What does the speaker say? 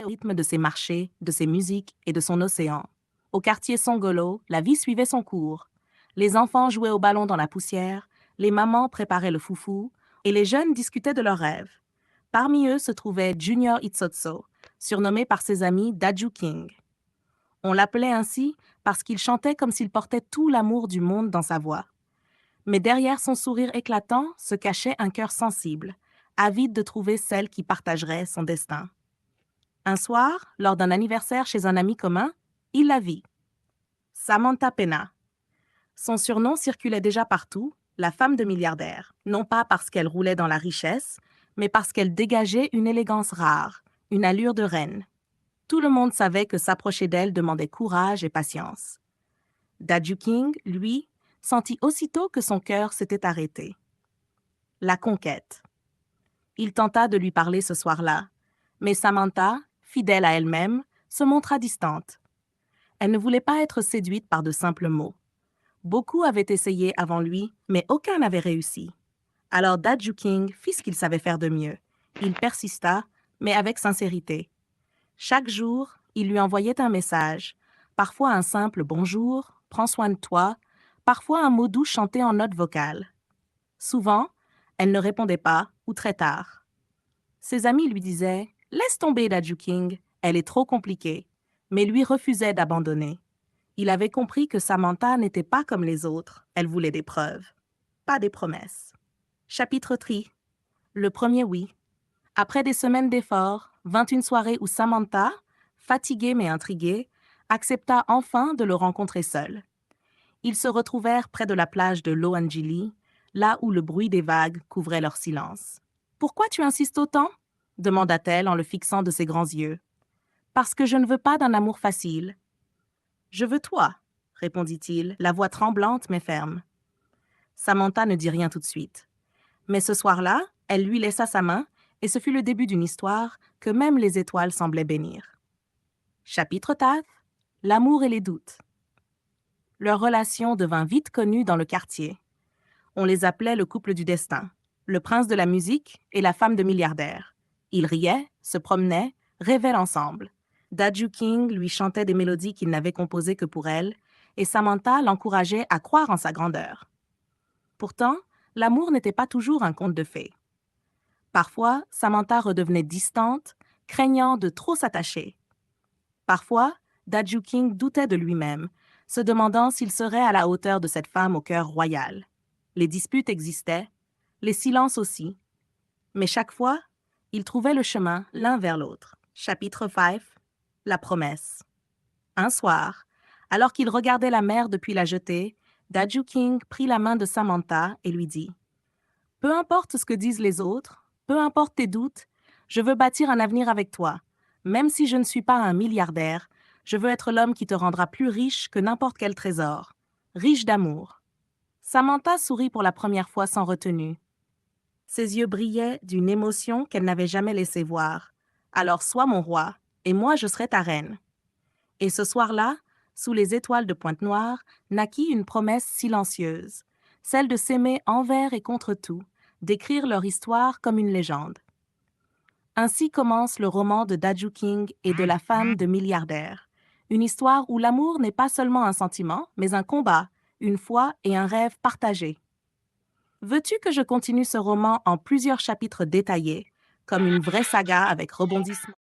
au rythme de ses marchés, de ses musiques et de son océan. Au quartier Songolo, la vie suivait son cours. Les enfants jouaient au ballon dans la poussière, les mamans préparaient le foufou, et les jeunes discutaient de leurs rêves. Parmi eux se trouvait Junior Itsotso, surnommé par ses amis Daju King. On l'appelait ainsi parce qu'il chantait comme s'il portait tout l'amour du monde dans sa voix. Mais derrière son sourire éclatant se cachait un cœur sensible, avide de trouver celle qui partagerait son destin. Un soir, lors d'un anniversaire chez un ami commun, il la vit. Samantha Pena. Son surnom circulait déjà partout, la femme de milliardaire, non pas parce qu'elle roulait dans la richesse, mais parce qu'elle dégageait une élégance rare, une allure de reine. Tout le monde savait que s'approcher d'elle demandait courage et patience. Daju King, lui, sentit aussitôt que son cœur s'était arrêté. La conquête. Il tenta de lui parler ce soir-là, mais Samantha, fidèle à elle-même, se montra distante. Elle ne voulait pas être séduite par de simples mots. Beaucoup avaient essayé avant lui, mais aucun n'avait réussi. Alors Daju King fit ce qu'il savait faire de mieux. Il persista, mais avec sincérité. Chaque jour, il lui envoyait un message, parfois un simple bonjour, prends soin de toi, parfois un mot doux chanté en notes vocales. Souvent, elle ne répondait pas ou très tard. Ses amis lui disaient « Laisse tomber Daju King, elle est trop compliquée », mais lui refusait d'abandonner. Il avait compris que Samantha n'était pas comme les autres, elle voulait des preuves, pas des promesses. Chapitre 3. Le premier oui. Après des semaines d'efforts, vint une soirée où Samantha, fatiguée mais intriguée, accepta enfin de le rencontrer seul. Ils se retrouvèrent près de la plage de Loangili, là où le bruit des vagues couvrait leur silence. « Pourquoi tu insistes autant ?» demanda-t-elle en le fixant de ses grands yeux. « Parce que je ne veux pas d'un amour facile. »« Je veux toi, » répondit-il, la voix tremblante mais ferme. Samantha ne dit rien tout de suite. Mais ce soir-là, elle lui laissa sa main et ce fut le début d'une histoire que même les étoiles semblaient bénir. Chapitre 4. L'amour et les doutes. Leur relation devint vite connue dans le quartier. On les appelait le couple du destin, le prince de la musique et la femme de milliardaire. Ils riaient, se promenaient, rêvaient ensemble. Daju King lui chantait des mélodies qu'il n'avait composées que pour elle, et Samantha l'encourageait à croire en sa grandeur. Pourtant, l'amour n'était pas toujours un conte de fées. Parfois, Samantha redevenait distante, craignant de trop s'attacher. Parfois, Daju King doutait de lui-même, se demandant s'il serait à la hauteur de cette femme au cœur royal. Les disputes existaient, les silences aussi, mais chaque fois, ils trouvaient le chemin l'un vers l'autre. Chapitre 5. La promesse. Un soir, alors qu'il regardait la mer depuis la jetée, Daju King prit la main de Samantha et lui dit « Peu importe ce que disent les autres, peu importe tes doutes, je veux bâtir un avenir avec toi. Même si je ne suis pas un milliardaire, je veux être l'homme qui te rendra plus riche que n'importe quel trésor, riche d'amour. » Samantha sourit pour la première fois sans retenue. Ses yeux brillaient d'une émotion qu'elle n'avait jamais laissé voir. « Alors sois mon roi, et moi je serai ta reine. » Et ce soir-là, sous les étoiles de Pointe-Noire, naquit une promesse silencieuse, celle de s'aimer envers et contre tout, d'écrire leur histoire comme une légende. Ainsi commence le roman de Daju King et de la femme de milliardaire, une histoire où l'amour n'est pas seulement un sentiment, mais un combat, une foi et un rêve partagés. Veux-tu que je continue ce roman en plusieurs chapitres détaillés, comme une vraie saga avec rebondissements?